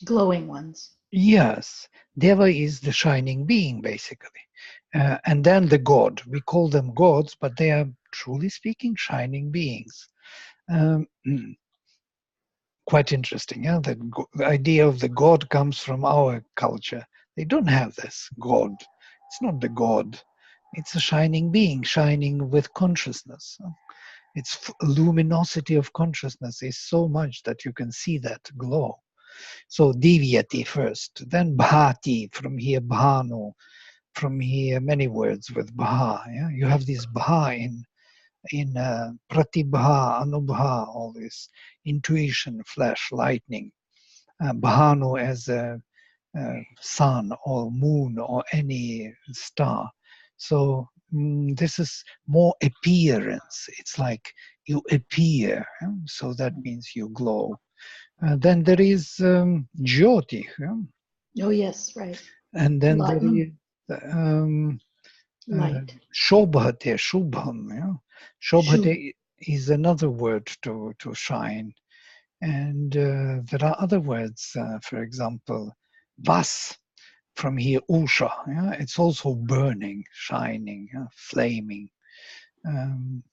Glowing ones. Yes, Deva is the shining being, basically. And then the god. We call them gods, but they are, truly speaking, shining beings. Um, quite interesting, yeah? The idea of the god comes from our culture. They don't have this god. It's not the god. It's a shining being, shining with consciousness. Its luminosity of consciousness is so much that you can see that glow. So Divyati first, then Bhati, from here Bhanu, from here many words with Bha. Yeah? You have this Bha in Pratibha, Anubha, all this intuition, flash, lightning. Bhanu as a sun or moon or any star. So this is more appearance. It's like you appear, yeah? So that means you glow. Then there is Jyoti, yeah? Oh, yes, right. And then there Light. is Light. Shobhate, Shubham. Yeah? Shub. Shobhate is another word to shine. And there are other words, for example, Vas, from here Usha. Yeah? It's also burning, shining, flaming. Um,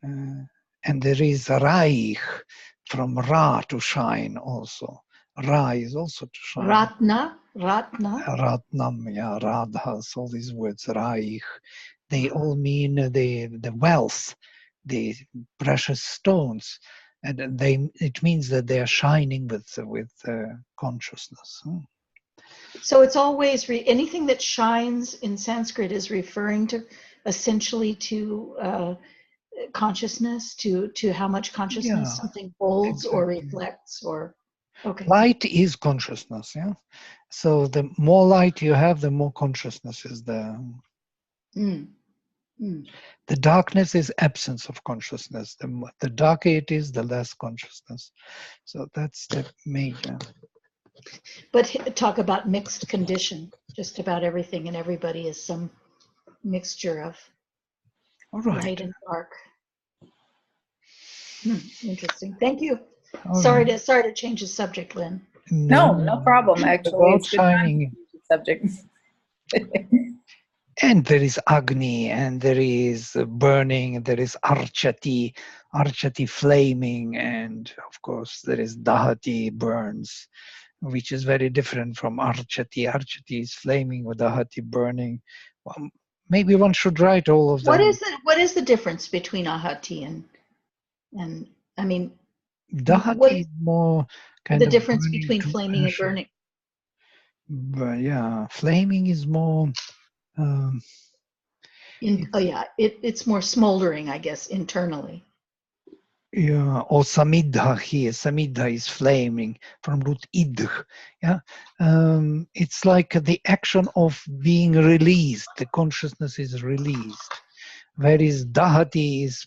and there is Raich, from Ra, to shine also. Ra is also to shine. Ratna. Ratna. Ratnam, yeah, Radhas, all these words, Raich, they all mean the wealth, the precious stones, and it means that they are shining with consciousness. So it's always anything that shines in Sanskrit is referring to essentially to consciousness, to how much consciousness Yeah, something holds or exactly. reflects, or okay. Light is consciousness, yeah. So the more light you have, the more consciousness is there. Mm. Mm. The darkness is absence of consciousness. The darker it is, the less consciousness. So that's the major. But talk about mixed condition. Just about everything and everybody is some mixture of All right. light and dark. Interesting. Thank you. All Sorry right. to change the subject, Lynn. No problem. Actually, About it's good time shining. to subject. And there is Agni, and there is burning, there is Archati, Archati flaming, and of course there is Dahati, burns, which is very different from Archati. Archati is flaming with Dahati burning. Well, maybe one should write all of them. What is the difference between ahati and I mean, Dahati is more kind the of difference burning between to flaming and ashes. burning? But yeah, flaming is more. It's more smoldering, I guess, internally. Yeah, or samidha here. Samidha is flaming from root idh. Yeah, it's like the action of being released. The consciousness is released, whereas dahati is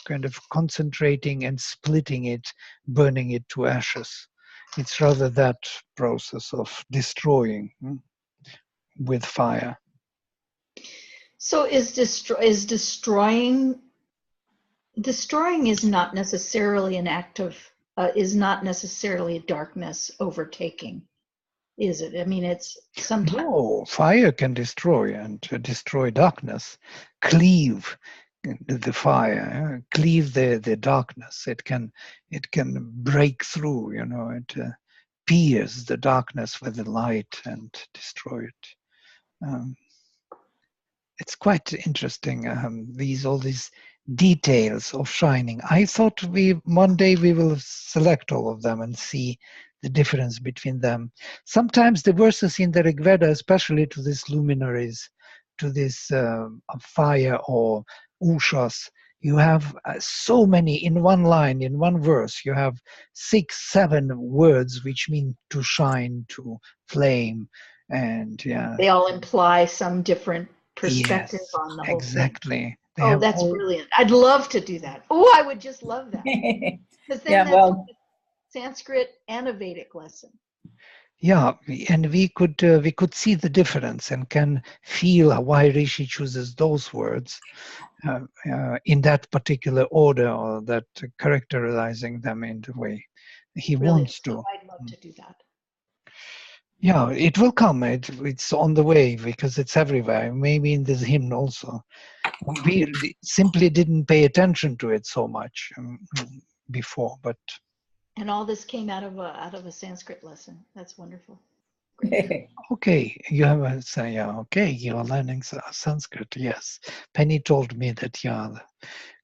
kind of concentrating and splitting it, burning it to ashes. It's rather that process of destroying with fire. So is destroying is not necessarily an act of is not necessarily darkness overtaking, is it? I mean, it's sometimes. No, fire can destroy and destroy darkness, cleave the fire, cleave the darkness. It can break through. It pierce the darkness with the light and destroy it. It's quite interesting. All these details of shining. I thought one day we will select all of them and see the difference between them. Sometimes the verses in the Rig Veda, especially to these luminaries, to this fire or ushas, you have so many in one line, in one verse. You have 6, 7 words which mean to shine, to flame, and yeah. They all imply some different perspective Yes, on the whole exactly. thing. They Oh, have that's all. brilliant. I'd love to do that. Oh, I would just love that. Because then Yeah, that's well, Sanskrit and a Vedic lesson. Yeah, and we could see the difference and can feel why Rishi chooses those words in that particular order, or that characterizing them in the way. He Really. wants So to. I'd love to do that. Yeah, it will come. It's on the way because it's everywhere. Maybe in this hymn also. We simply didn't pay attention to it so much before, but And all this came out of a Sanskrit lesson. That's wonderful. okay, you have a say, yeah, okay, you're learning Sanskrit. Yes, Penny told me that you're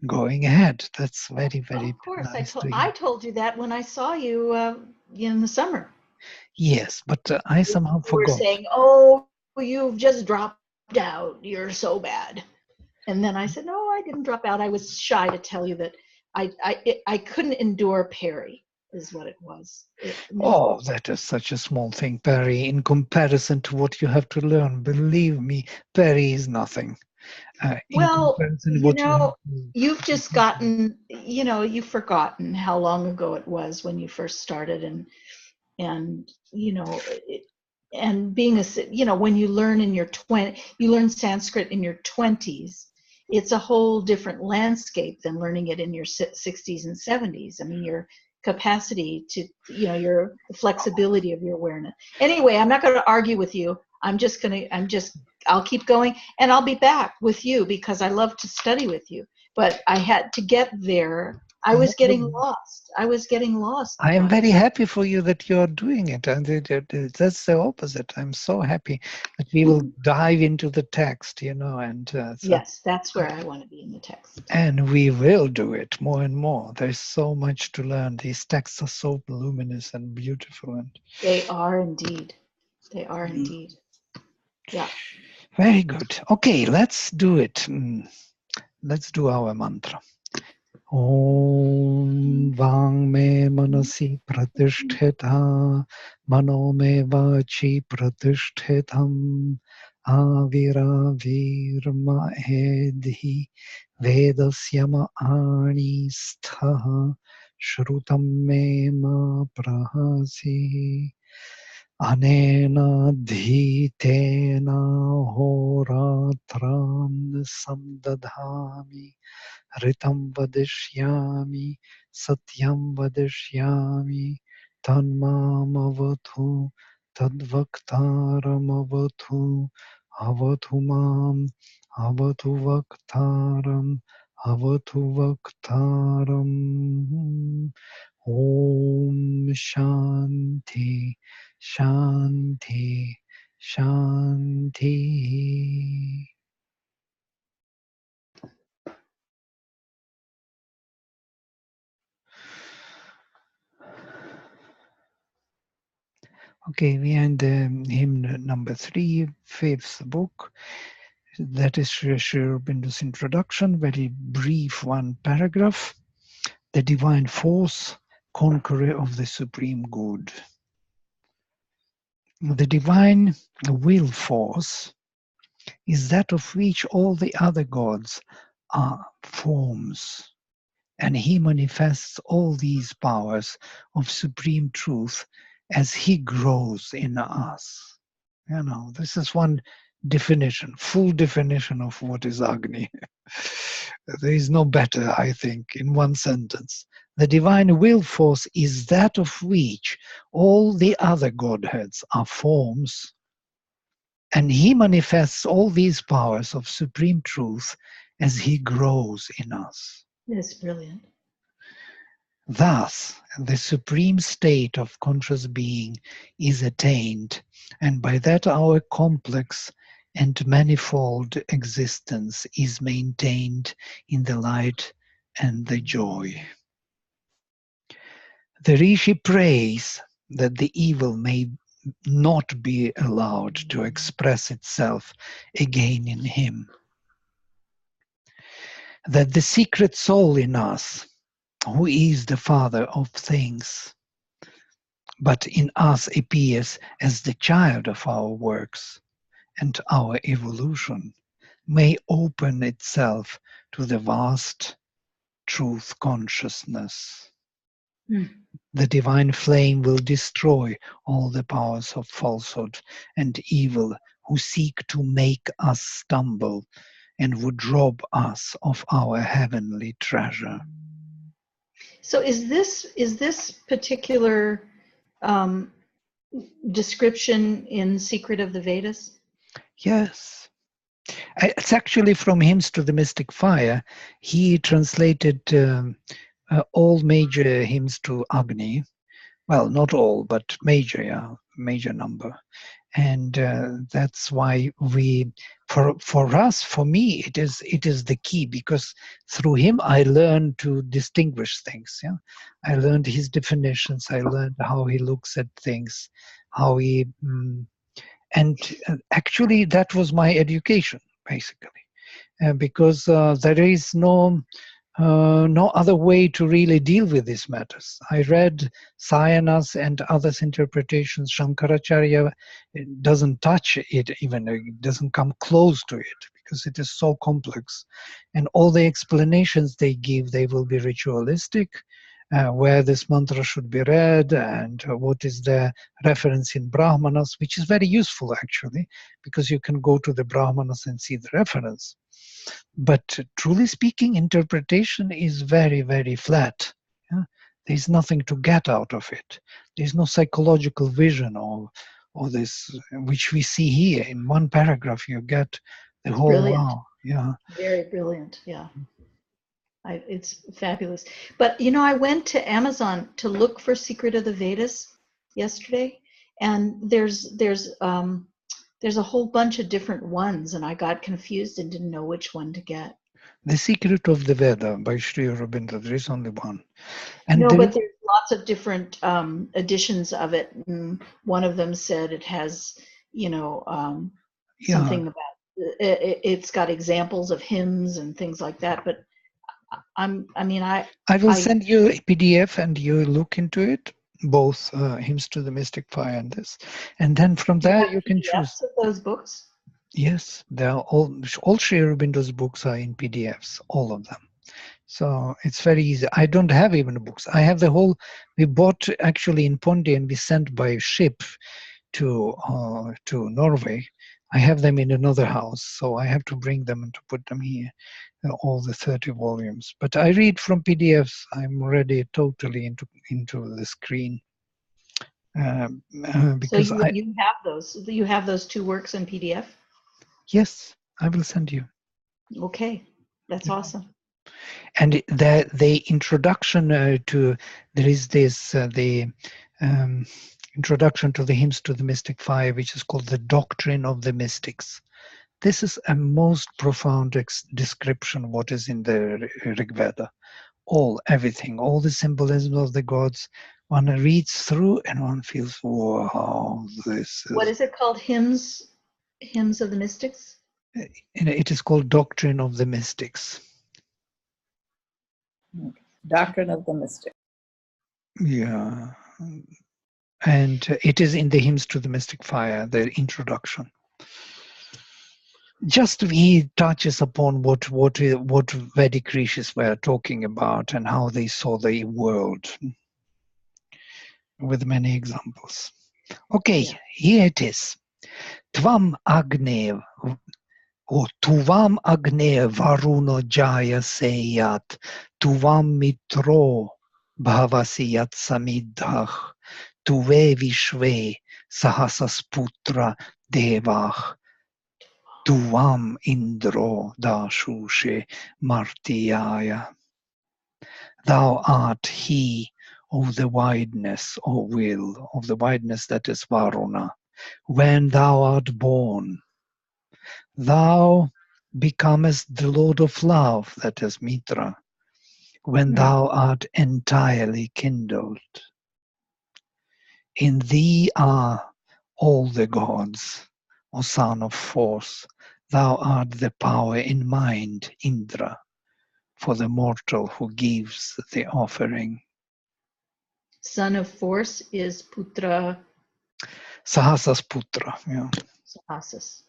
going ahead. That's very, very Of course, nice to I hear. told you that when I saw you in the summer. Yes, but I somehow You were forgot. saying, "Oh, you've just dropped out. You're so bad." And then I said, "No, I didn't drop out. I was shy to tell you that I couldn't endure Perry, is what it was. Oh, that is such a small thing, Perry, in comparison to what you have to learn. Believe me, Perry is nothing. In Well, comparison to what you have you've just gotten, you've forgotten how long ago it was when you first started, and and being when you learn in your you learn Sanskrit in your 20s, it's a whole different landscape than learning it in your 60s and 70s. I mean, your capacity to, your flexibility of your awareness. Anyway, I'm not going to argue with you. I'll keep going, and I'll be back with you because I love to study with you. But I had to get there. I was getting lost. I am very happy for you that you're doing it, and that's the opposite. I'm so happy that we will dive into the text, and Yes, that's where I want to be in the text. And we will do it more and more. There's so much to learn. These texts are so luminous and beautiful, and they are indeed. They are indeed. Yeah. Very good. Okay, let's do it. Let's do our mantra. Om Vang Me Manasi Pratishtita Mano Me Vachi Pratishthitam Avira Virma Edhi Vedasyama Ani Stha Shrutam Me Ma Prahasi Anena Dhitena Horatran Samdadhami Ritam vadishyami, satyam vadishyami, tanmam avathu, tadvaktaram avathu, avathu mam, avathu vaktaram, avathu vaktaram. Om Shanti, Shanti, Shanti. Okay, we end hymn number 3, fifth book. That is Sri Aurobindo's introduction, very brief, one paragraph. The divine force, conqueror of the supreme good. The divine will force is that of which all the other gods are forms, and he manifests all these powers of supreme truth as he grows in us. This is one definition, full definition of what is Agni. There is no better, I think, in one sentence. The divine will force is that of which all the other godheads are forms, and he manifests all these powers of supreme truth as he grows in us. That's brilliant. Thus, the supreme state of conscious being is attained, and by that our complex and manifold existence is maintained in the light and the joy. The Rishi prays that the evil may not be allowed to express itself again in him, that the secret soul in us, who is the Father of things, but in us appears as the child of our works and our evolution, may open itself to the vast truth consciousness. The divine flame will destroy all the powers of falsehood and evil who seek to make us stumble and would rob us of our heavenly treasure. So is this particular description in Secret of the Vedas? Yes. It's actually from Hymns to the Mystic Fire. He translated all major hymns to Agni. Well, not all, but major number. And that's why for us, for me, it is the key, because through him I learned to distinguish things. Yeah, I learned his definitions. I learned how he looks at things, how he and actually that was my education basically, because there is no other way to really deal with these matters. I read Sayanas and others' interpretations. Shankaracharya doesn't touch it, even it doesn't come close to it, because it is so complex. And all the explanations they give, they will be ritualistic, where this mantra should be read, and what is the reference in Brahmanas, which is very useful actually, because you can go to the Brahmanas and see the reference. But truly speaking, interpretation is very, very flat. Yeah? There's nothing to get out of it. There's no psychological vision or this, which we see here. In one paragraph, you get the whole Brilliant. wow. Yeah. Very brilliant. Yeah. It's fabulous. But I went to Amazon to look for Secret of the Vedas yesterday, and there's a whole bunch of different ones, and I got confused and didn't know which one to get. The Secret of the Veda by Sri Aurobindo. There is only one. And no, but there's lots of different editions of it. And one of them said it has, something about it's got examples of hymns and things like that. But I will send you a PDF and you look into it, both Hymns to the Mystic Fire and this, and then from there you can choose. Of those books? Yes, they're all Sri Aurobindo's books are in PDFs, all of them. So it's very easy. I don't have even books. I have the whole. We bought actually in Pondy and we sent by ship to Norway. I have them in another house, so I have to bring them and to put them here. All the 30 volumes. But I read from PDFs. I'm already totally into the screen. Because so you have those. You have those two works in PDF? Yes, I will send you. Okay, that's awesome. And the introduction to, there is this, the introduction to the Hymns to the Mystic Fire, which is called The Doctrine of the Mystics. This is a most profound description of what is in the Rig Veda. Everything, all the symbolism of the gods. One reads through and one feels, wow, this is... What is it called? Hymns of the Mystics? It is called Doctrine of the Mystics. Doctrine of the Mystics. Yeah. And it is in the Hymns to the Mystic Fire, the introduction. Just he touches upon what Vedic rishis were talking about and how they saw the world, with many examples. Okay, here it is. Tvam Agni, or Tuvam Agni Varuno Jaya Seyat, Tuvam Mitro Bhavasi Yatsamidhach, Tuve Vishve Sahasasputra Devach, Tuvam Indro Dashushe Martiyaya. Thou art he of the wideness, or will, of the wideness that is Varuna. When thou art born, thou becomest the Lord of Love, that is Mitra. When thou art entirely kindled. In thee are all the gods, O son of force. Thou art the power in mind, Indra, for the mortal who gives the offering. Son of force is Putra. Sahasas Putra. Yeah. Sahasas.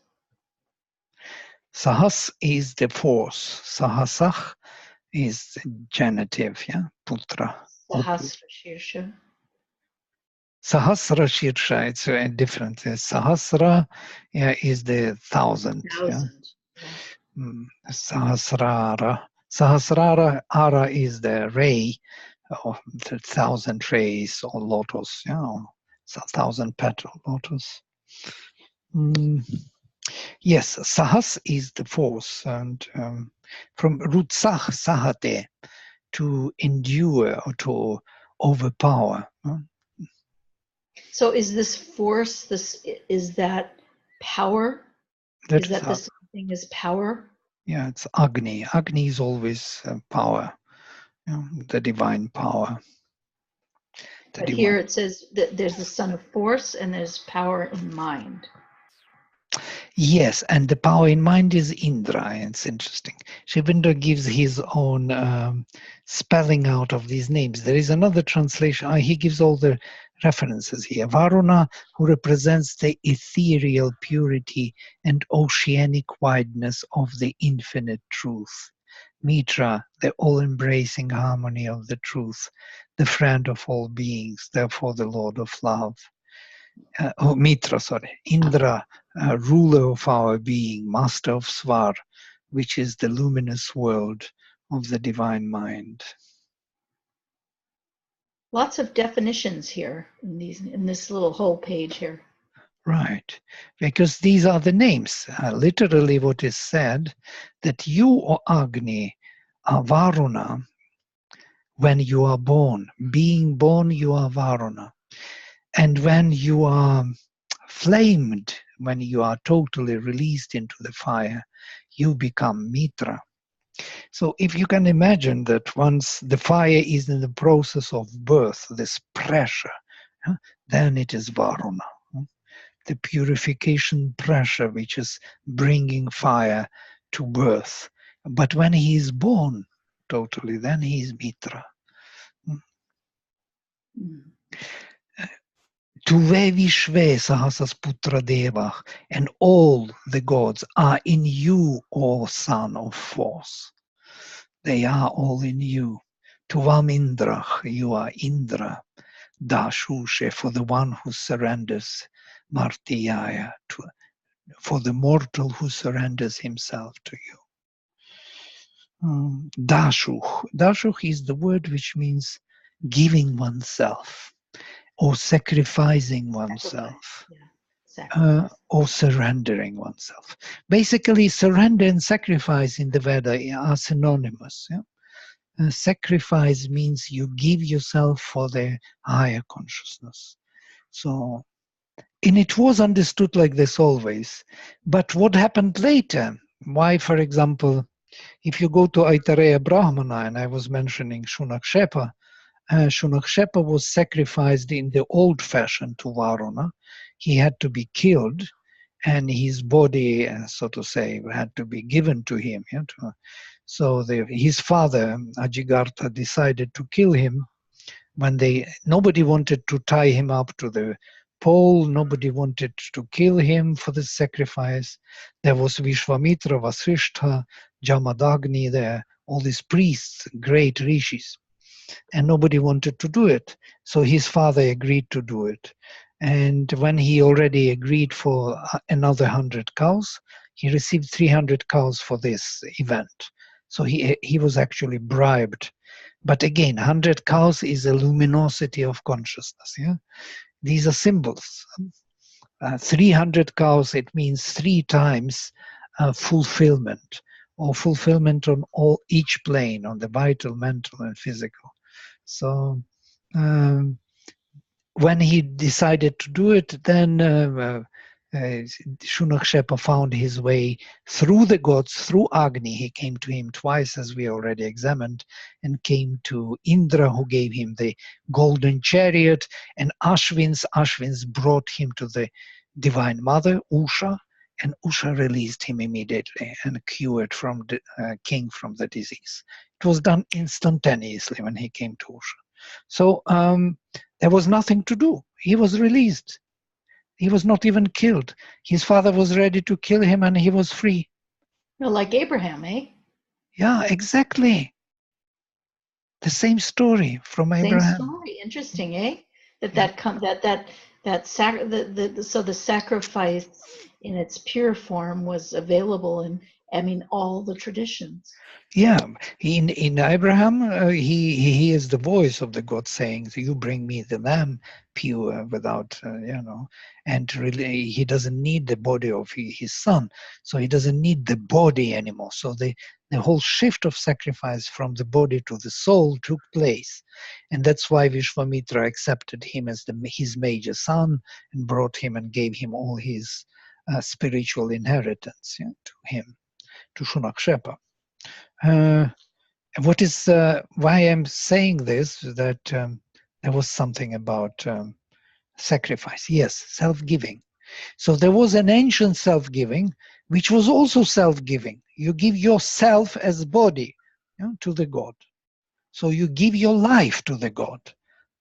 Sahas is the force. Sahasach is the genitive. Yeah, Putra. Sahasra Shirsha. Sahasra Shirsha, it's different. Sahasra is the thousand. Yeah? Sahasrara. Sahasrara, Ara is the ray, or the 1,000 rays or lotus, you know, 1,000 petal lotus. Yes, sahas is the force, and from root sah, sahate, to endure or to overpower. So is this force, is that power? That Is is that the same thing as power? Yeah, it's Agni. Agni is always power, you know, the divine power. But here it says that there's the son of force and there's power in mind. Yes, and the power in mind is Indra. It's interesting. Shivendra gives his own spelling out of these names. There is another translation. He gives all the references here. Varuna, who represents the ethereal purity and oceanic wideness of the infinite truth. Mitra, the all-embracing harmony of the truth, the friend of all beings, therefore the Lord of love. Mitra, sorry. Indra, ruler of our being, master of Svar, which is the luminous world of the divine mind. Lots of definitions here in this little whole page here. Right, because these are the names. Literally what is said, that you, O Agni, are Varuna when you are born. Being born, you are Varuna. And when you are flamed, when you are totally released into the fire, you become Mitra. So if you can imagine that once the fire is in the process of birth, this pressure, then it is Varuna. The purification pressure which is bringing fire to birth. But when he is born totally, then he is Mitra. Tuve Vishve Sahasas Putra Deva, and all the gods are in you, O son of force. They are all in you. Tuvam Indrach, you are Indra. Dashushe, for the one who surrenders, Martiyaya, for the mortal who surrenders himself to you. Dashuch. Dashuch is the word which means giving oneself or sacrificing oneself. Or surrendering oneself. Basically, surrender and sacrifice in the Veda are synonymous. Yeah? Sacrifice means you give yourself for the higher consciousness. So, and it was understood like this always. But what happened later? Why, for example, if you go to Aitareya Brahmana, and I was mentioning Shunakshepa, Shunakshepa was sacrificed in the old fashion to Varuna. He had to be killed, and his body, so to say, had to be given to him. Yeah, so his father, Ajigartha, decided to kill him when nobody wanted to tie him up to the pole, nobody wanted to kill him for the sacrifice. There was Vishwamitra, Vasishtha, Jamadagni there, all these priests, great rishis, and nobody wanted to do it. So his father agreed to do it. And when he already agreed for another 100 cows, he received 300 cows for this event. So he was actually bribed. But again, 100 cows is a luminosity of consciousness. Yeah, these are symbols. 300 cows, it means 3 times fulfillment, or fulfillment on each plane, on the vital, mental, and physical. So when he decided to do it, then Shunakshepa found his way through the gods, through Agni. He came to him twice, as we already examined, and came to Indra, who gave him the golden chariot, and Ashvins brought him to the Divine Mother, Usha, and Usha released him immediately and cured from the king from the disease. It was done instantaneously when he came to Usha. So there was nothing to do. He was released. He was not even killed. His father was ready to kill him, and he was free. No, like Abraham, eh? Yeah, exactly. The same story from Abraham. Same story. Interesting, eh? So the sacrifice in its pure form was available, I mean, all the traditions. Yeah, in Abraham, he hears the voice of the God saying, "You bring me the lamb pure, without and really he doesn't need the body of his son, so he doesn't need the body anymore. So the whole shift of sacrifice from the body to the soul took place, and that's why Vishwamitra accepted him as his major son and brought him and gave him all his spiritual inheritance to him, to Shunakshepa. What is why I'm saying this, that there was something about sacrifice. Yes, self-giving. So there was an ancient self-giving, which was also self-giving. You give yourself as body to the God. So you give your life to the God.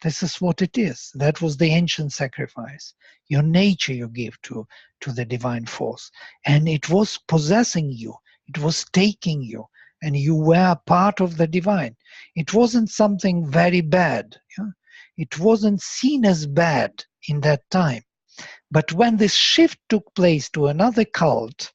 This is what it is. That was the ancient sacrifice. Your nature you give to the divine force. And it was possessing you. It was taking you. And you were part of the divine. It wasn't something very bad. It wasn't seen as bad in that time. But when this shift took place to another cult,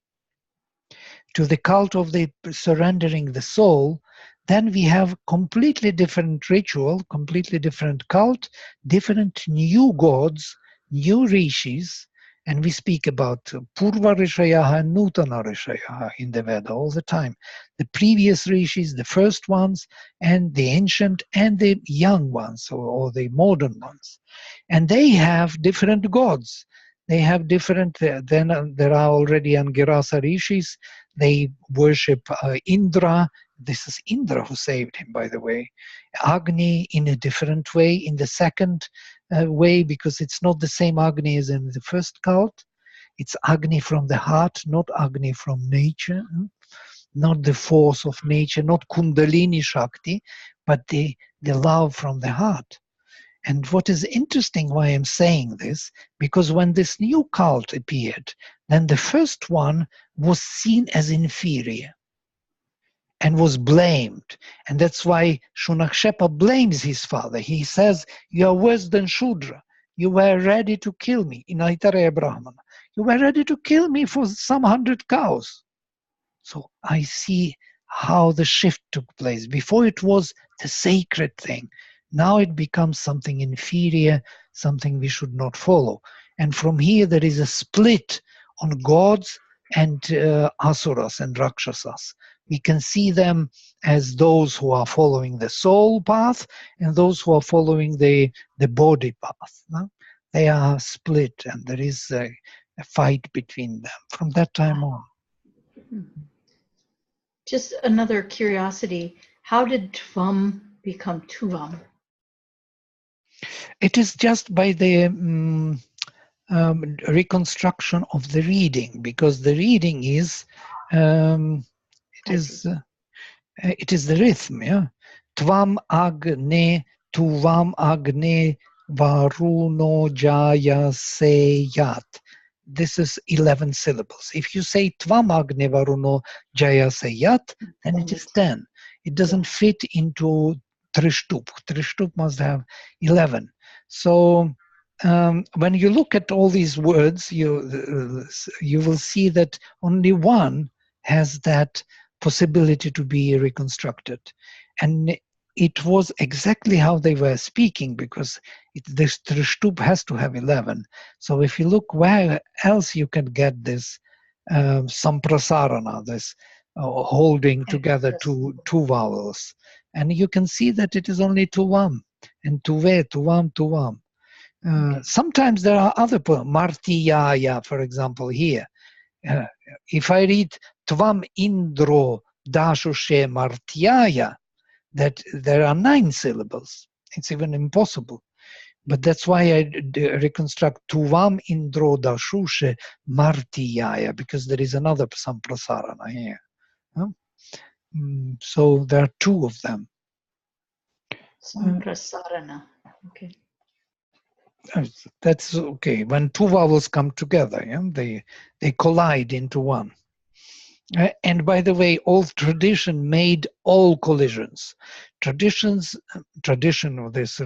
to the cult of the surrendering the soul, then we have completely different ritual, completely different cult, different new gods, new rishis, and we speak about Purva Rishayaha and Nutana Rishayaha in the Veda all the time. The previous rishis, the first ones, and the ancient and the young ones, or the modern ones. And they have different gods. They have different, then there are already Angirasa rishis. They worship Indra. This is Indra who saved him, by the way. Agni in a different way, in the second way, because it's not the same Agni as in the first cult. It's Agni from the heart, not Agni from nature, not the force of nature, not Kundalini Shakti, but the love from the heart. And what is interesting why I'm saying this, because when this new cult appeared, then the first one was seen as inferior and was blamed. And that's why Shunakshepa blames his father. He says, "You are worse than Shudra. You were ready to kill me," in Aitareya Brahmana. "You were ready to kill me for some 100 cows." So I see how the shift took place. Before it was the sacred thing. Now it becomes something inferior, something we should not follow. And from here there is a split on gods and asuras and rakshasas. We can see them as those who are following the soul path and those who are following the body path. No? They are split, and there is a fight between them from that time on. Just another curiosity, how did Tvam become Tuvam? It is just by the reconstruction of the reading, because the reading is it is the rhythm. Yeah, Tvam Agne Tuvam Agne Varuno Jaya Seyat. This is 11 syllables. If you say Tvam Agne Varuno Jaya Seyat, then it is 10. It doesn't fit into Trishtup. Trishtup must have 11. So when you look at all these words, you will see that only one has that possibility to be reconstructed. And it was exactly how they were speaking, because this Trishtup has to have 11. So if you look where else you can get this samprasarana, this holding together two vowels, and you can see that it is only tuvam and tuve, tuvam, tuvam. Sometimes there are other martiyaya, for example, here. If I read Tvam Indro Dashushe Martiyaya, that there are 9 syllables. It's even impossible. But that's why I reconstruct Tuvam Indro Dashushe Martiyaya, because there is another samprasarana here. So there are 2 of them. Samprasarana. Okay. That's okay. When 2 vowels come together, they collide into one. And by the way, all tradition made all collisions. Tradition of this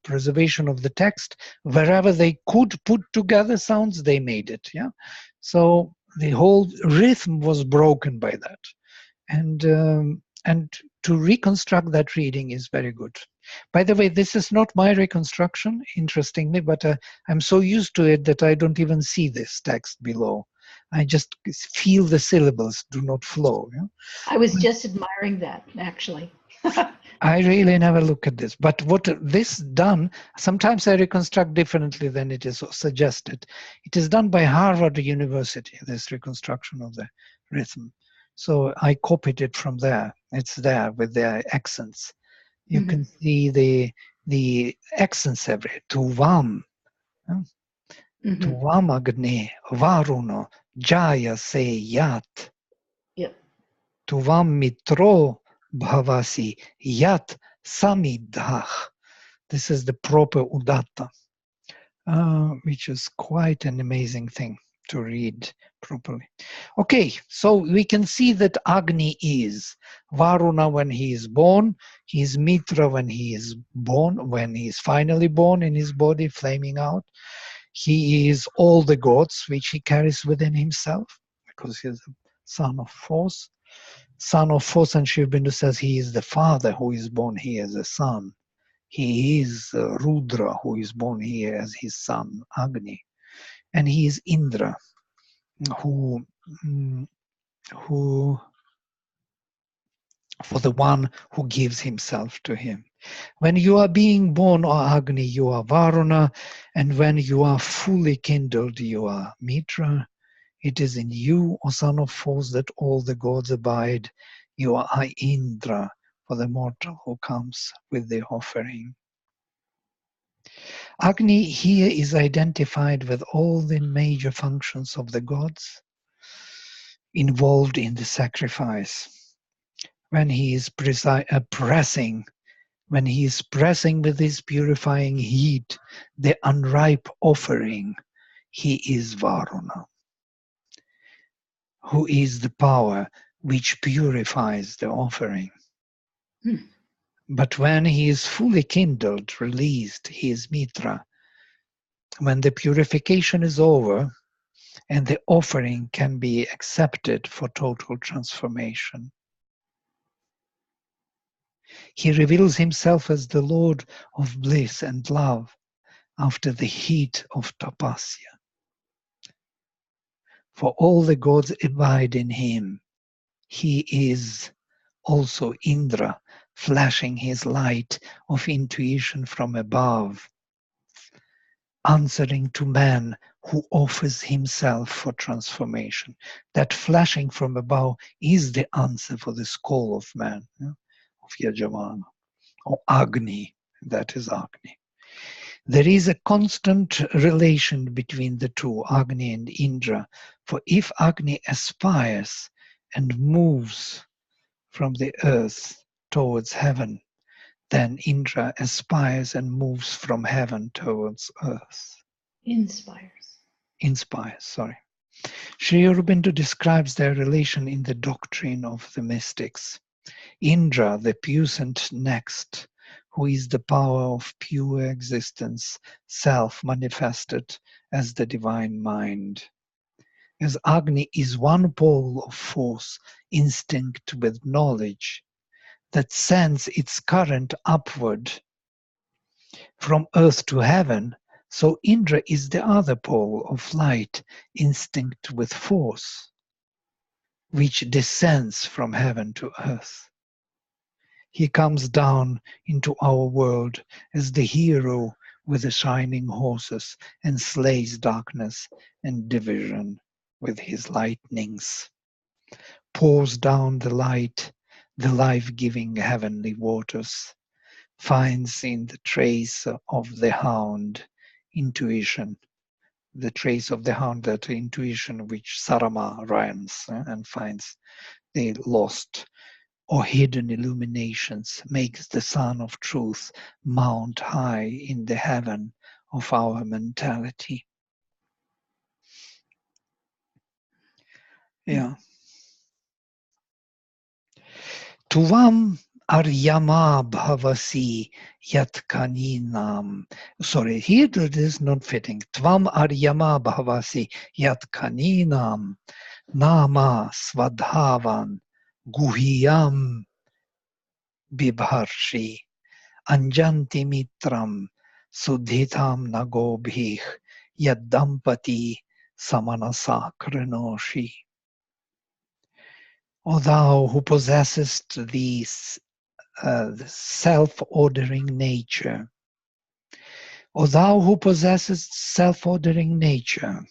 preservation of the text, wherever they could put together sounds, they made it. Yeah. So the whole rhythm was broken by that. And to reconstruct that reading is very good. By the way, this is not my reconstruction, interestingly, but I'm so used to it that I don't even see this text below. I just feel the syllables do not flow. Yeah? I was just admiring that, actually. I really never look at this. But what this done, sometimes I reconstruct differently than it is suggested. It is done by Harvard University, this reconstruction of the rhythm. So I copied it from there. It's there with their accents. You can see the accents everywhere. Tuvam, Tuvam Agni, Varuno, Jaya se Yat. Yep. Tuvam Mitro Bhavasi Yat Samidhah. This is the proper Udatta, which is quite an amazing thing to read properly. Okay, so we can see that Agni is Varuna when he is born, he is Mitra when he is born, when he is finally born in his body, flaming out. He is all the gods which he carries within himself, because he is a son of force. Son of force, and Shiv Bindu says he is the father who is born here as a son. He is Rudra, who is born here as his son, Agni. And he is Indra, who for the one who gives himself to him. When you are being born, O Agni, you are Varuna, and when you are fully kindled, you are Mitra. It is in you, O son of force, that all the gods abide. You are Indra, for the mortal who comes with the offering. Agni here is identified with all the major functions of the gods involved in the sacrifice. When he is pressing with his purifying heat the unripe offering, he is Varuna, who is the power which purifies the offering. But when he is fully kindled, released, he is Mitra. When the purification is over and the offering can be accepted for total transformation, he reveals himself as the Lord of bliss and love after the heat of tapasya. For all the gods abide in him. He is also Indra, flashing his light of intuition from above, answering to man who offers himself for transformation. That flashing from above is the answer for this call of man, of Yajamana, or Agni, that is Agni. There is a constant relation between the two, Agni and Indra, for if Agni aspires and moves from the earth towards heaven, then Indra aspires and moves from heaven towards earth. Inspires, sorry. Sri Aurobindo describes their relation in the doctrine of the mystics. Indra, the puissant next, who is the power of pure existence, self-manifested as the divine mind. As Agni is one pole of force, instinct with knowledge, that sends its current upward from earth to heaven, so Indra is the other pole of light, instinct with force, which descends from heaven to earth. He comes down into our world as the hero with the shining horses and slays darkness and division with his lightnings, pours down the light, the life-giving heavenly waters, finds in the trace of the hound intuition, the trace of the hound, that intuition which Sarama runs and finds the lost or hidden illuminations, makes the Sun of Truth mount high in the heaven of our mentality. Yeah. Tuvam Aryama bhavasi yatkaninam. Sorry, here it is not fitting. Tvam aryama bhavasi yatkaninam nama svadhavan guhiyam bibharshi anjanti mitram sudhitam nagobhih yaddampati samanasa krinoshi. O thou who possessest these self-ordering nature. O thou who possessest self-ordering nature,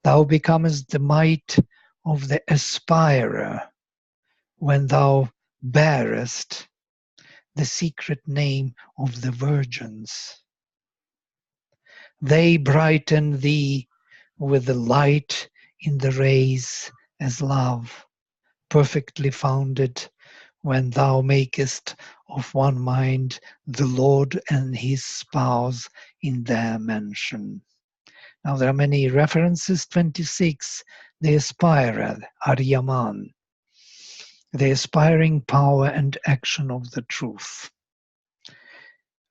thou becomest the might of the aspirer when thou bearest the secret name of the virgins. They brighten thee with the light in the rays as love, perfectly founded when thou makest of one mind the Lord and his spouse in their mansion. Now there are many references. 26, the aspirer, Aryaman, the aspiring power and action of the truth.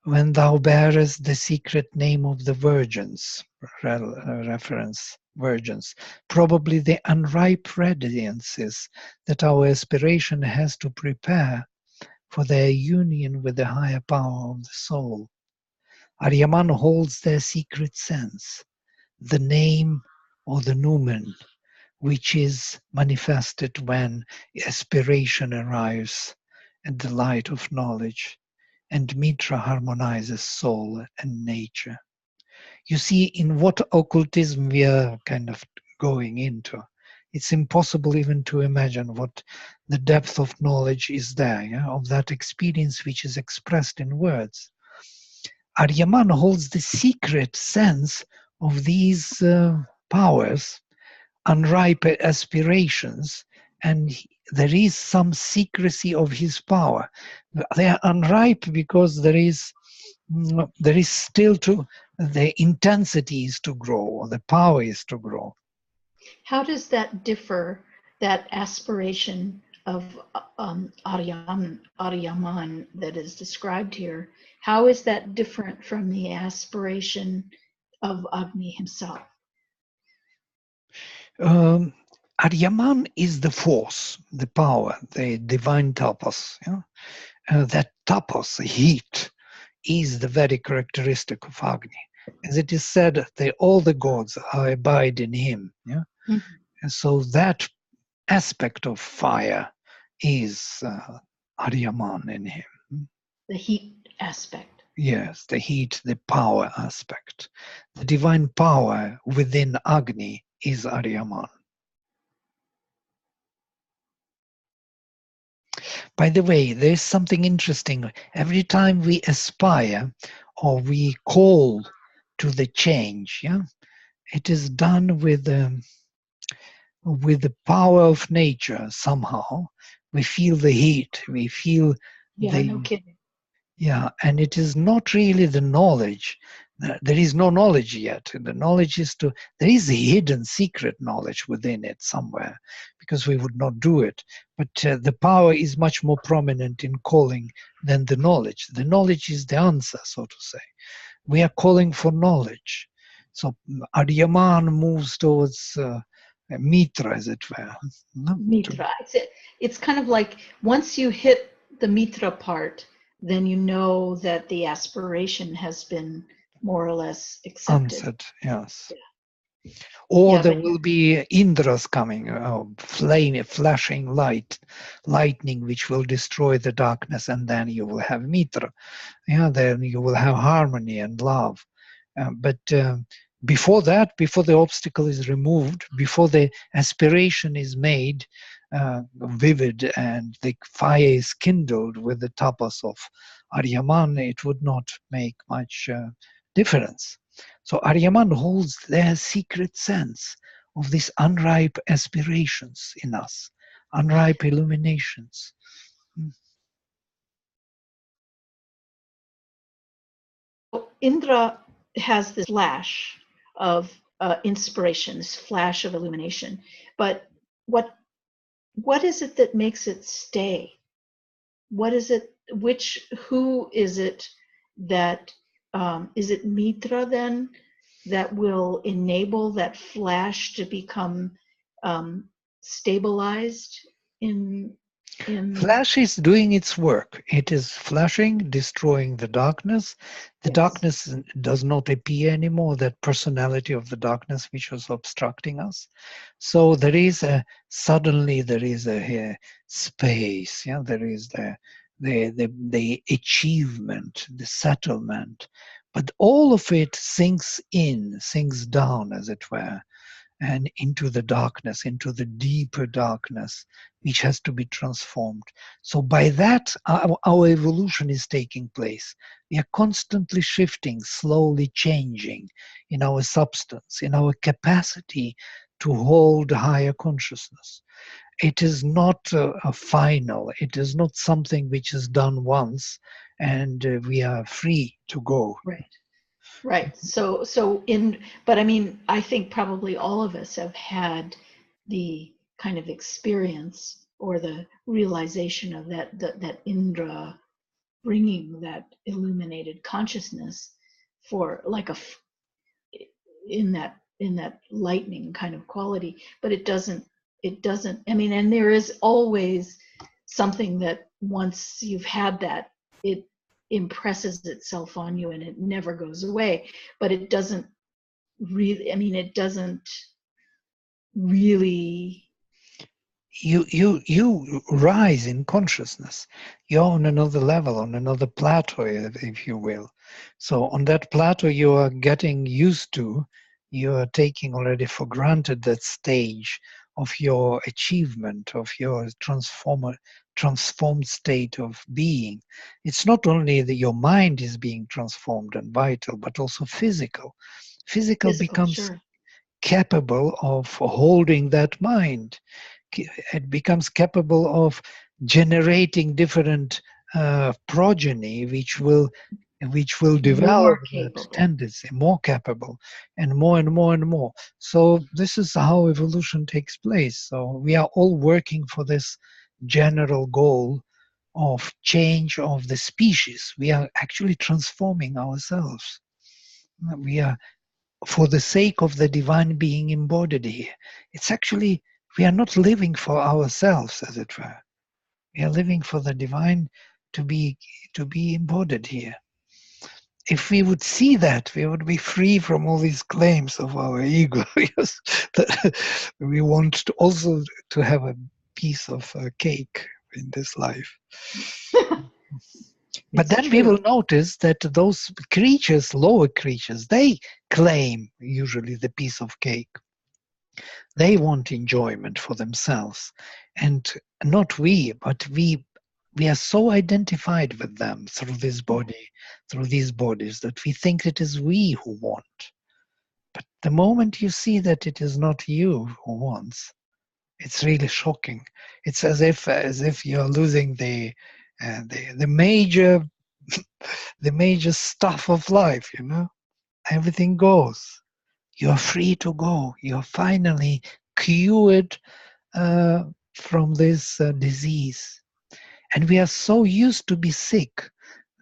When thou bearest the secret name of the virgins, reference virgins, probably the unripe radiances that our aspiration has to prepare for their union with the higher power of the soul. Aryaman holds their secret sense, the name or the numen, which is manifested when aspiration arrives at the light of knowledge, and Mitra harmonizes soul and nature. You see, in what occultism we are kind of going into. It's impossible even to imagine what the depth of knowledge is there, yeah, of that experience which is expressed in words. Aryaman holds the secret sense of these powers, unripe aspirations, and there is some secrecy of his power. They are unripe because there is still the intensity is to grow, or the power is to grow. How does that differ, that aspiration of Aryaman that is described here? How is that different from the aspiration of Agni himself? Aryaman is the force, the power, the divine tapas. Yeah? That tapas, heat, is the very characteristic of Agni. As it is said, all the gods abide in him. Yeah? Mm-hmm. And so that aspect of fire is Aryaman in him. The heat aspect. Yes, the heat, the power aspect. The divine power within Agni is Aryaman. By the way, there's something interesting. Every time we aspire or we call to the change, yeah, it is done with the power of nature somehow. We feel the heat, we feel No kidding. Yeah, and it is not really the knowledge. There is no knowledge yet. The knowledge is there is a hidden secret knowledge within it somewhere, because we would not do it. But the power is much more prominent in calling than the knowledge. The knowledge is the answer, so to say. We are calling for knowledge. So Aryaman moves towards Mitra, as it were. Mitra. It's kind of like once you hit the Mitra part, then you know that the aspiration has been more or less accepted. Answered, yes. Yeah. Or there will be Indras coming, flashing lightning, which will destroy the darkness, and then you will have Mitra. Yeah, then you will have harmony and love. But before that, before the obstacle is removed, before the aspiration is made vivid and the fire is kindled with the tapas of Aryaman, it would not make much difference. So Aryaman holds their secret sense of these unripe aspirations in us, unripe illuminations. Indra has this flash of inspiration, this flash of illumination. But what is it that makes it stay? What is it who is it that, is it Mitra then that will enable that flash to become stabilized in Flash is doing its work. It is flashing, destroying the darkness. The Yes. darkness does not appear anymore, that personality of the darkness which was obstructing us. So there is suddenly there is a space, yeah, there is the achievement, the settlement. But all of it sinks down, as it were, and into the darkness, into the deeper darkness, which has to be transformed. So by that, our evolution is taking place. We are constantly shifting, slowly changing in our substance, in our capacity to hold higher consciousness. It is not a final, it is not something which is done once and we are free to go. Right. Right. So but I mean, I think probably all of us have had the kind of experience or the realization of that Indra bringing that illuminated consciousness for like in that lightning kind of quality. But it doesn't, I mean, and there is always something that once you've had that, it impresses itself on you and it never goes away. But it doesn't really, I mean, it doesn't really. You rise in consciousness. You're on another level, on another plateau, if you will. So on that plateau you are getting used to, you are taking already for granted that stage of your achievement, of your transformed state of being. It's not only that your mind is being transformed and vital, but also physical. Physical becomes Sure. capable of holding that mind. It becomes capable of generating different progeny which will develop that tendency, more capable, and more and more and more. So this is how evolution takes place. So we are all working for this general goal of change of the species. We are actually transforming ourselves. We are, for the sake of the divine being embodied here. It's actually, we are not living for ourselves, as it were. We are living for the divine to be embodied here. If we would see that, we would be free from all these claims of our ego. Yes, that we want to also to have a piece of cake in this life. But then we will notice that those creatures, lower creatures, they claim usually the piece of cake. They want enjoyment for themselves. And not we, but we are so identified with them through this body, through these bodies, that we think it is we who want. But the moment you see that it is not you who wants, it's really shocking. It's as if you're losing the major the major stuff of life, you know. Everything goes. You're free to go. You're finally cured from this disease. And we are so used to be sick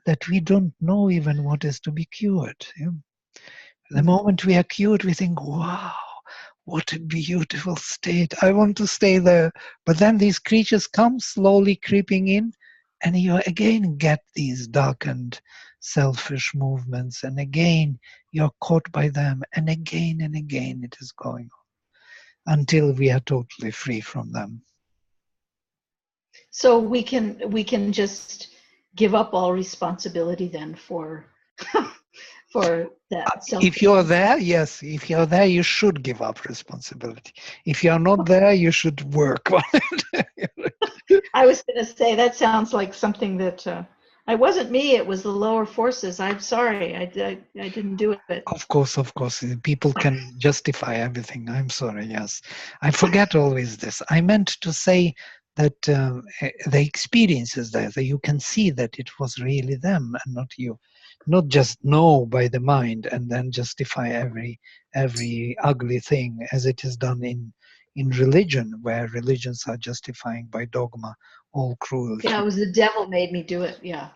that we don't know even what is to be cured. Yeah? The moment we are cured, we think, wow, what a beautiful state. I want to stay there. But then these creatures come slowly creeping in, and you again get these darkened, selfish movements. And again, you're caught by them. And again it is going on until we are totally free from them. So we can just give up all responsibility then for for that. If you're there, yes. If you're there, you should give up responsibility. If you're not there, you should work on it. I was going to say, that sounds like something that I wasn't me. It was the lower forces. I'm sorry. I didn't do it. Of course. People can justify everything. I'm sorry. Yes. I forget always this. I meant to say that the experience is there, that you can see that it was really them and not you. not just know by the mind and then justify every ugly thing as it is done in religion, where religions are justifying by dogma all cruelty. Yeah, it was the devil made me do it. Yeah.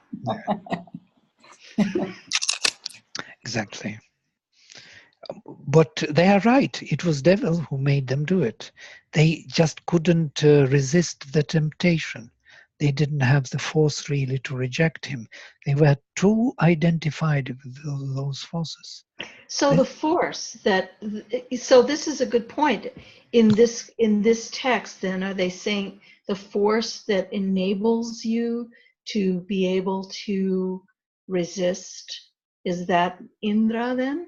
Exactly. But they are right. It was devil who made them do it. They just couldn't resist the temptation. They didn't have the force really to reject him. They were too identified with those forces. So the force that, so this is a good point. In this text, then, are they saying the force that enables you to be able to resist, is that Indra then?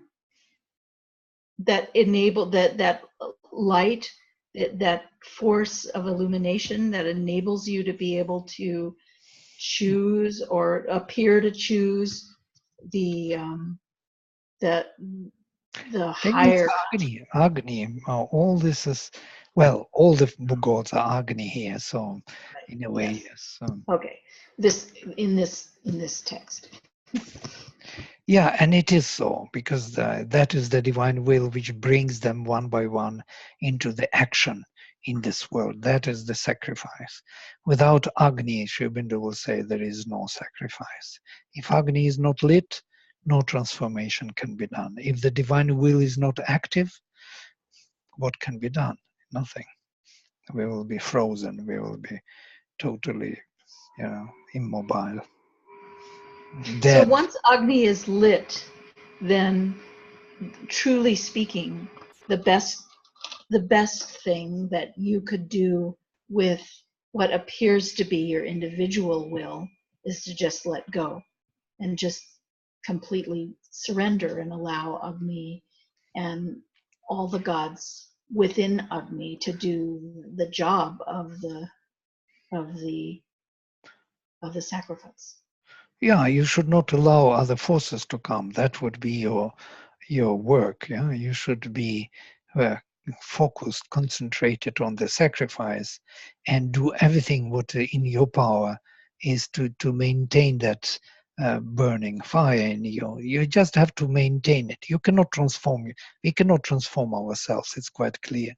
That enable that light, that force of illumination that enables you to be able to choose or appear to choose the the higher. Agni. All this is, well, all the gods are Agni here. So, in a way, yes. Okay, this in this text. Yeah, and it is so, because that is the divine will which brings them one by one into the action in this world. That is the sacrifice. Without Agni, Sri Aurobindo will say, there is no sacrifice. If Agni is not lit, no transformation can be done. If the divine will is not active, what can be done? Nothing. We will be frozen. We will be totally, immobile, So dead. once Agni is lit, then truly speaking, the best thing that you could do with what appears to be your individual will is to just let go and just completely surrender and allow Agni and all the gods within Agni to do the job of the sacrifice. Yeah, you should not allow other forces to come. That would be your work. Yeah, you should be uh, focused, concentrated on the sacrifice, and do everything what in your power is to maintain that burning fire in you. You just have to maintain it. You cannot transform it. We cannot transform ourselves. It's quite clear.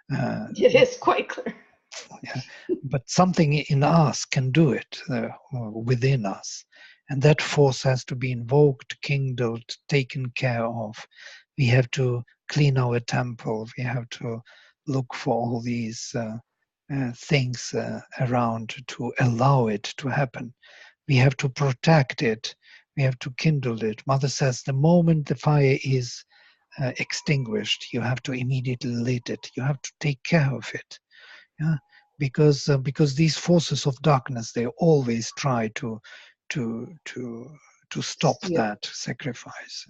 It is quite clear. Yeah, but something in us can do it within us, and that force has to be invoked, kindled, taken care of. We have to clean our temple. We have to look for all these things around to allow it to happen. We have to protect it. We have to kindle it. Mother says the moment the fire is extinguished, you have to immediately lit it. You have to take care of it. Yeah, because these forces of darkness, they always try to to to stop Yeah. that sacrifice.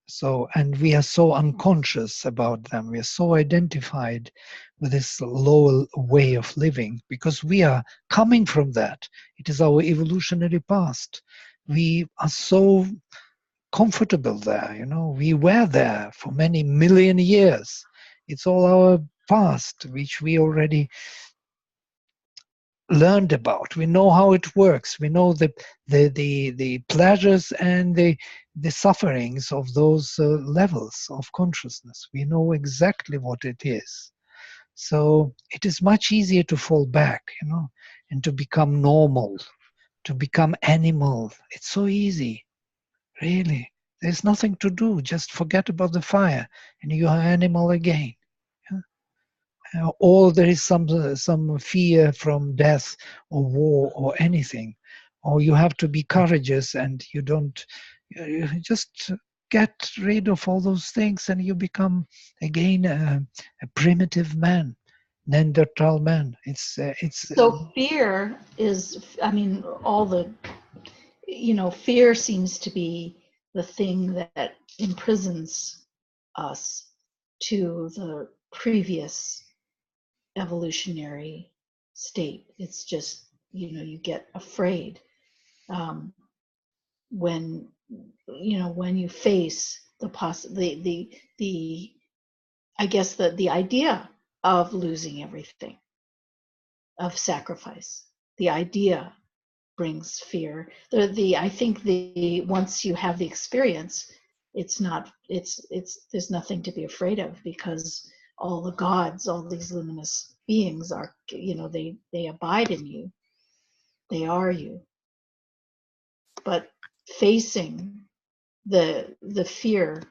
So, and we are so unconscious about them. We are so identified with this lower way of living because we are coming from that. It is our evolutionary past. We are so comfortable there. We were there for many million years. It's all our past, which we already learned about. We know how it works. We know the pleasures and the sufferings of those levels of consciousness. We know exactly what it is. So it is much easier to fall back, and to become normal, to become animal. It's so easy, really. There's nothing to do. Just forget about the fire, and you are animal again. Or there is some fear from death or war or anything, or you have to be courageous and you just get rid of all those things and you become again a primitive man, Neanderthal man. It's So fear is, I mean, all the, fear seems to be the thing that imprisons us to the previous evolutionary state. It's just, you get afraid when, when you face the I guess the idea of losing everything, of sacrifice, the idea brings fear. I think once you have the experience, there's nothing to be afraid of, because all the gods, all these luminous beings are, they abide in you. They are you. But facing the fear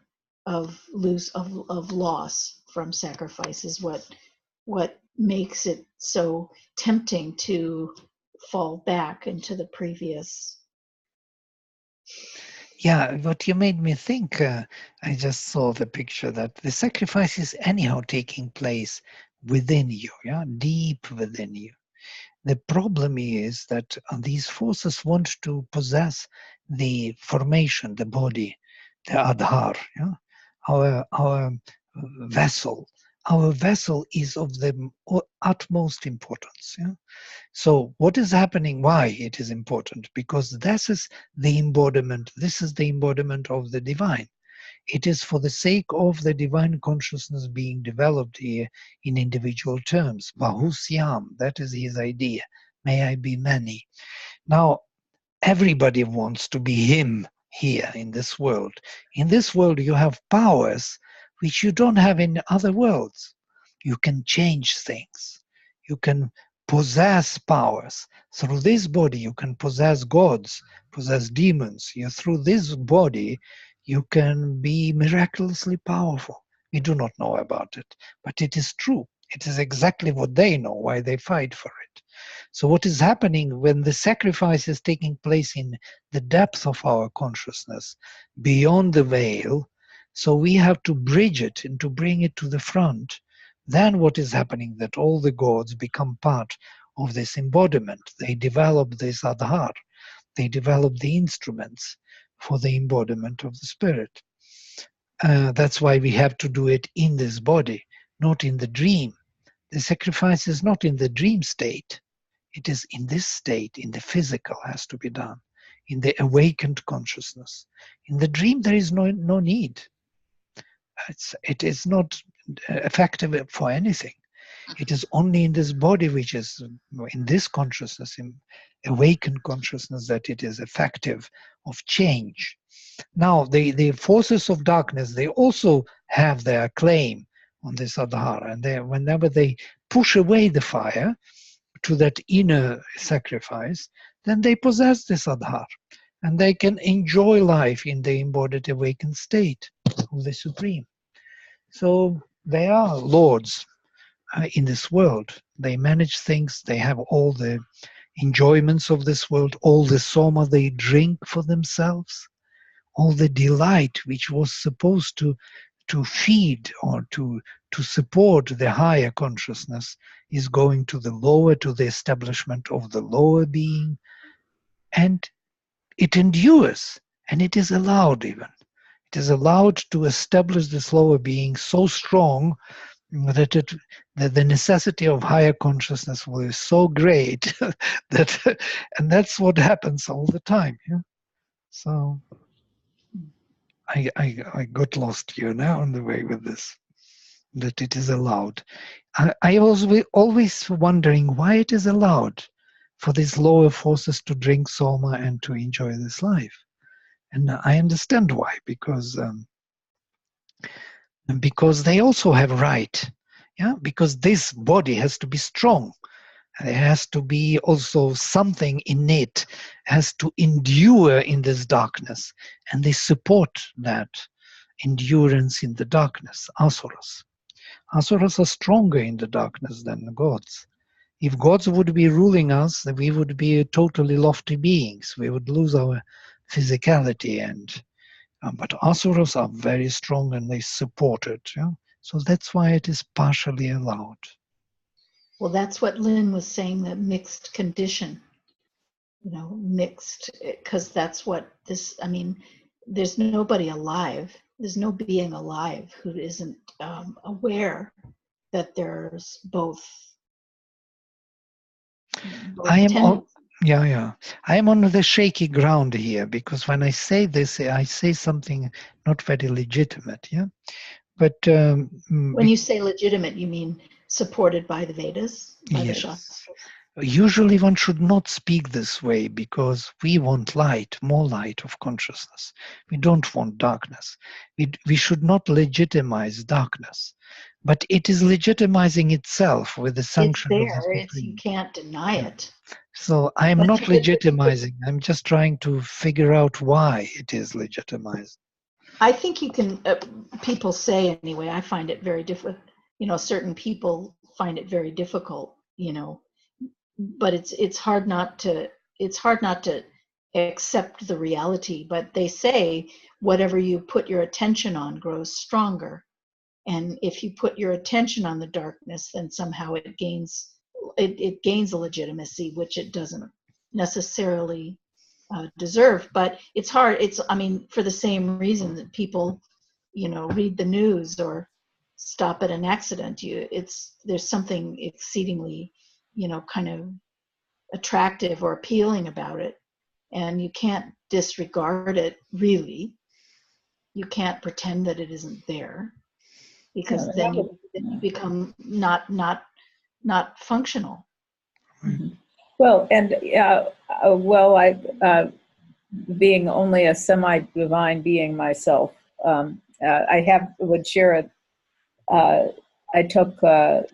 of loss from sacrifice is what makes it so tempting to fall back into the previous. Yeah, what you made me think, I just saw the picture that the sacrifice is anyhow taking place within you, yeah, deep within you. The problem is that these forces want to possess the formation, the body, the adhar, yeah? Our vessel. Our vessel is of the utmost importance. Yeah? So what is happening? Why it is important? Because this is the embodiment. This is the embodiment of the divine. It is for the sake of the divine consciousness being developed here in individual terms. Bahusyam, that is his idea. May I be many. Now, everybody wants to be him here in this world. In this world, you have powers which you don't have in other worlds. You can change things. You can possess powers. Through this body, you can possess gods, possess demons. Through this body, you can be miraculously powerful. We do not know about it, but it is true. It is exactly what they know, why they fight for it. So what is happening when the sacrifice is taking place in the depth of our consciousness, beyond the veil, so we have to bridge it and to bring it to the front, then what is happening that all the gods become part of this embodiment. They develop this adhar. They develop the instruments for the embodiment of the spirit. That's why we have to do it in this body, not in the dream. The sacrifice is not in the dream state. It is in this state, in the physical, has to be done, in the awakened consciousness. In the dream, there is no need. It is not effective for anything. It is only in this body, which is in this consciousness, in awakened consciousness, that it is effective of change. Now, the forces of darkness, they also have their claim on this adhara, and whenever they push away the fire to that inner sacrifice, then they possess this adhar, and they can enjoy life in the embodied awakened state of the Supreme. So they are lords in this world. They manage things, they have all the enjoyments of this world, all the soma they drink for themselves, all the delight which was supposed to feed or to support the higher consciousness is going to the lower, to the establishment of the lower being, and it endures, and it is allowed even. It is allowed to establish this lower being so strong that the necessity of higher consciousness was so great that, and that's what happens all the time. Yeah? So I got lost here now on the way with this, that it is allowed. I was always wondering why it is allowed for these lower forces to drink soma and to enjoy this life. And I understand why, because they also have right. Yeah, because this body has to be strong. There has to be also something in it, has to endure in this darkness, and they support that endurance in the darkness, asuras. Asuras are stronger in the darkness than the gods. If gods would be ruling us, then we would be totally lofty beings. We would lose our physicality, and but asuras are very strong and they support it. Yeah? So that's why it is partially allowed. Well, that's what Lynn was saying, that mixed condition, mixed, because that's what this, there's nobody alive, there's no being alive who isn't aware that there's both I am on, tendencies. yeah. I am on the shaky ground here, because when I say this, I say something not very legitimate. Yeah, but When you say legitimate, you mean supported by the Vedas, by the yes, Shastras? Usually one should not speak this way because we want light, more light of consciousness. We don't want darkness. We should not legitimize darkness. But it is legitimizing itself with the It's sanction of the there. You Supreme. can't deny Yeah. it. So I am But not legitimizing. I'm just trying to figure out why it is legitimized. I think you can, people say anyway, I find it very difficult. Certain people find it very difficult, but it's hard not to accept the reality. But they say whatever you put your attention on grows stronger. And if you put your attention on the darkness, then somehow it gains a legitimacy, which it doesn't necessarily deserve. But it's hard. For the same reason that people, read the news or stop at an accident. There's something exceedingly, kind of attractive or appealing about it, and you can't disregard it. Really, you can't pretend that it isn't there, because then you become not functional. Mm-hmm. Well, and I being only a semi-divine being myself, I would share it. I took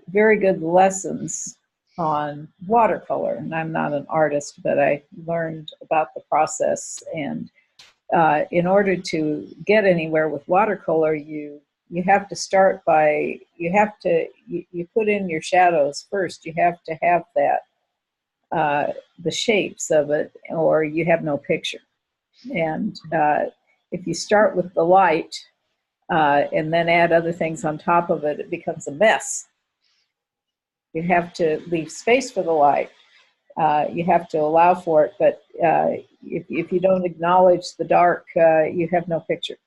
very good lessons on watercolor, and I'm not an artist, but I learned about the process. And in order to get anywhere with watercolor, you have to start by you put in your shadows first. You have to have that the shapes of it, or you have no picture. And if you start with the light and then add other things on top of it, it becomes a mess. You have to leave space for the light. You have to allow for it, but if you don't acknowledge the dark, you have no picture.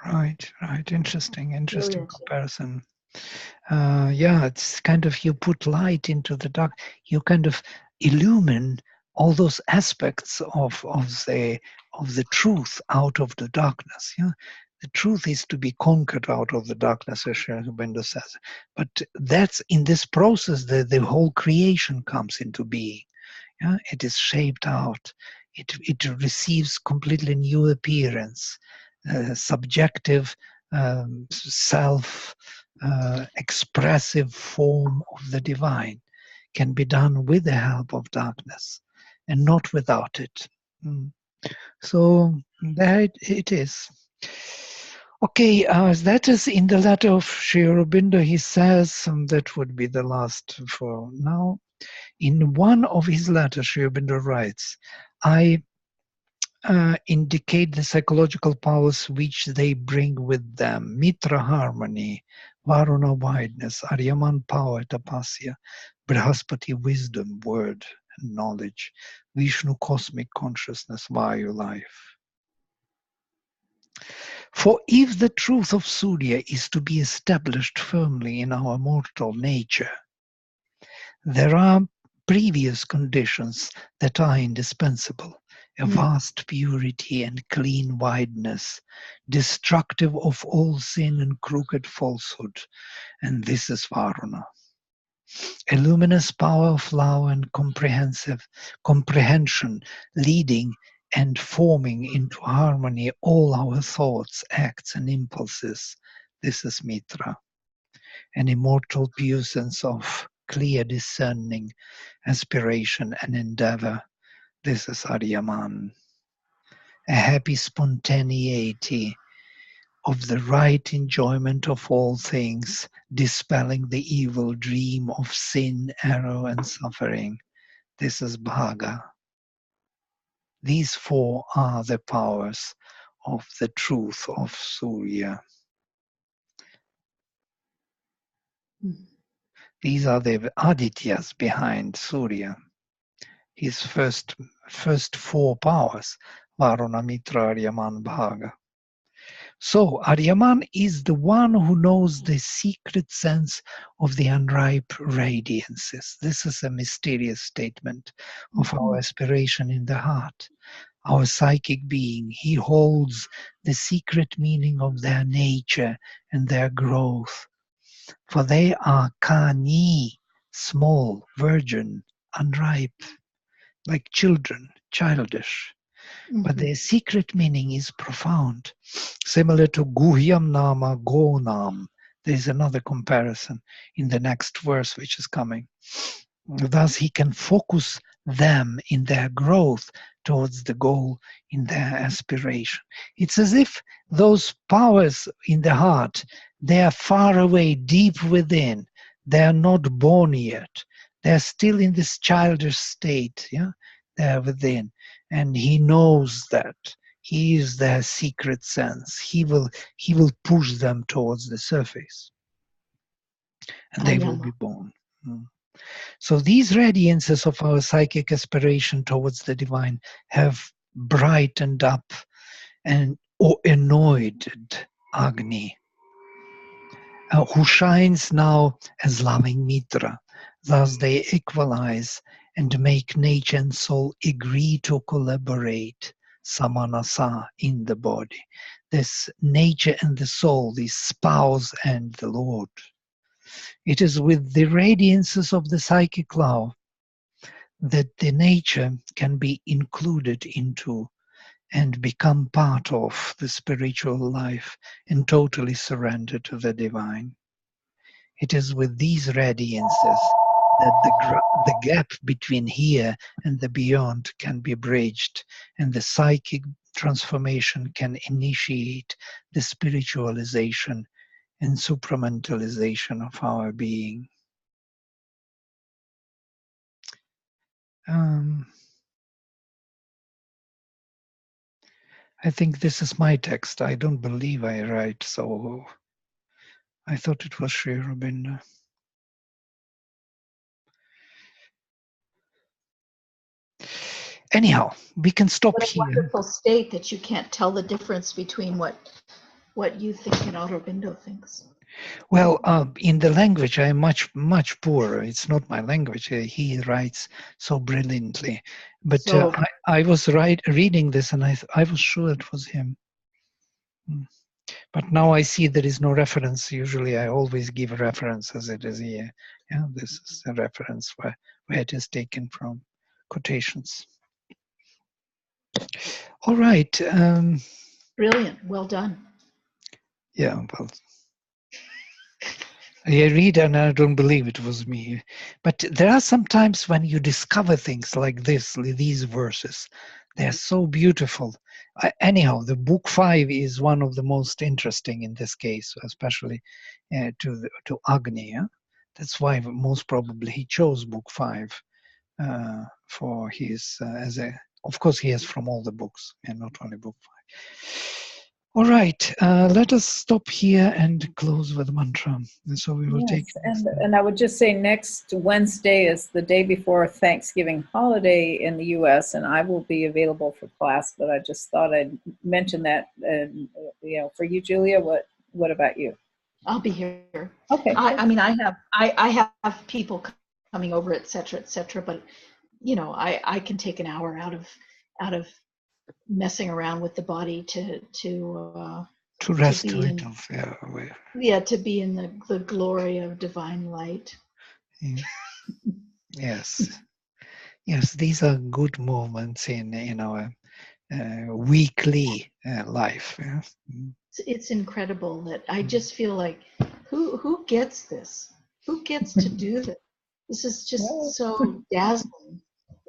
Right. Interesting Really? comparison. It's kind of, you put light into the dark, you kind of illumine all those aspects of the truth out of the darkness. Yeah, the truth is to be conquered out of the darkness, as Veda says. But that's in this process that the whole creation comes into being. Yeah, it is shaped out. It receives completely new appearance, subjective, self. Expressive form of the divine can be done with the help of darkness and not without it. So there it is. Okay, that is in the letter of Sri Aurobindo. He says, that would be the last for now. In one of his letters, Sri Aurobindo writes, I indicate the psychological powers which they bring with them: Mitra harmony, Varuna wideness, Aryaman power, tapasya, Brihaspati wisdom, word and knowledge, Vishnu cosmic consciousness, Vayu life. For if the truth of Surya is to be established firmly in our mortal nature, there are previous conditions that are indispensable: a vast purity and clean wideness, destructive of all sin and crooked falsehood, and this is Varuna. A luminous power of love and comprehension, leading and forming into harmony all our thoughts, acts, and impulses, this is Mitra. An immortal puissance of clear discerning, aspiration, and endeavor, this is Aryaman. A happy spontaneity of the right enjoyment of all things, dispelling the evil dream of sin, error, and suffering. This is Bhaga. These four are the powers of the truth of Surya. These are the Adityas behind Surya. His first four powers, Varuna, Mitra, Aryaman, Bhaga. So Aryaman is the one who knows the secret sense of the unripe radiances. This is a mysterious statement of our aspiration in the heart. Our psychic being, he holds the secret meaning of their nature and their growth. For they are Kani, small, virgin, unripe, like children, childish. But their secret meaning is profound, similar to Guhyam Nama Gonam. There is another comparison in the next verse which is coming. Thus, he can focus them in their growth towards the goal, in their aspiration. It's as if those powers in the heart, they are far away, deep within. They are not born yet. They are still in this childish state. Yeah, they are within, and he knows that. He is their secret sense. He will push them towards the surface, and they will be born. So these radiances of our psychic aspiration towards the divine have brightened up and or anointed Agni, who shines now as loving Mitra. Thus they equalize and make nature and soul agree to collaborate, samanasa, in the body. This nature and the soul, the spouse and the Lord. It is with the radiances of the psychic love that the nature can be included into and become part of the spiritual life and totally surrender to the divine. It is with these radiances that the gap between here and the beyond can be bridged, and the psychic transformation can initiate the spiritualization and supramentalization of our being. I think this is my text. I don't believe I write, so I thought it was Sri Aurobindo. Anyhow, we can stop what a here. wonderful state that you can't tell the difference between what you think and Aurobindo thinks. Well, in the language, I am much poorer. It's not my language. He writes so brilliantly. But So, I was reading this, and I was sure it was him. But now I see there is no reference. Usually I always give a reference as it is here. Yeah, this is a reference where it is taken from quotations. All right. brilliant. Well done. Yeah, well, I read and I don't believe it was me. But there are some times when you discover things like this, these verses. They're so beautiful. Anyhow, the book 5 is one of the most interesting in this case, especially to Agni. Yeah? That's why most probably he chose book 5 for his, of course he has from all the books and not only book 5. All right, let us stop here and close with mantra. And so we will take. And I would just say next Wednesday is the day before Thanksgiving holiday in the U.S., and I will be available for class. But I just thought I'd mention that. For you, Julia, what about you? I'll be here. Okay. I mean, I have people coming over, et cetera, but I can take an hour out of messing around with the body to rest to a little. to be in the glory of divine light. Yes. Yes, these are good moments in our weekly life. Yeah? It's incredible that I just feel like who gets this? Who gets to do this? This is just so dazzling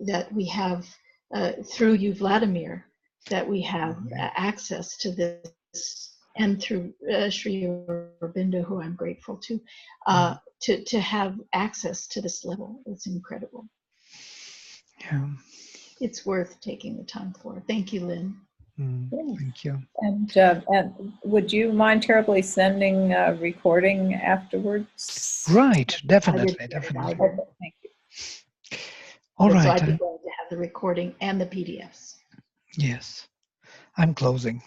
that we have through you, Vladimir, that we have access to this, and through Sri Aurobindo, who I'm grateful to have access to this level. It's incredible. Yeah. It's worth taking the time for. Thank you, Lynn. Thank you. And would you mind terribly sending a recording afterwards? Right, definitely. Thank you. All right. So I'd be glad to have the recording and the PDFs. Yes. I'm closing.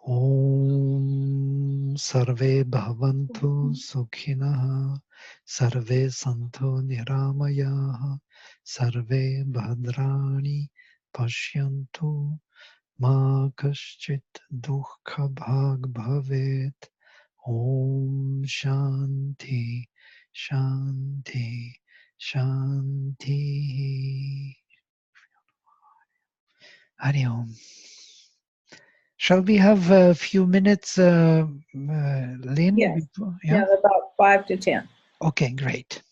Om Sarve Bhavantu Sukhinah Sarve Santu Niramayaha Sarve Bhadrani Pashyantu Ma Kaschit Dukkha Bhag Bhavet. Om Shanti Shanti Shanti. Hari Om. Shall we have a few minutes, Lynn? Yes. Before? Yeah, about 5 to 10. Okay, great.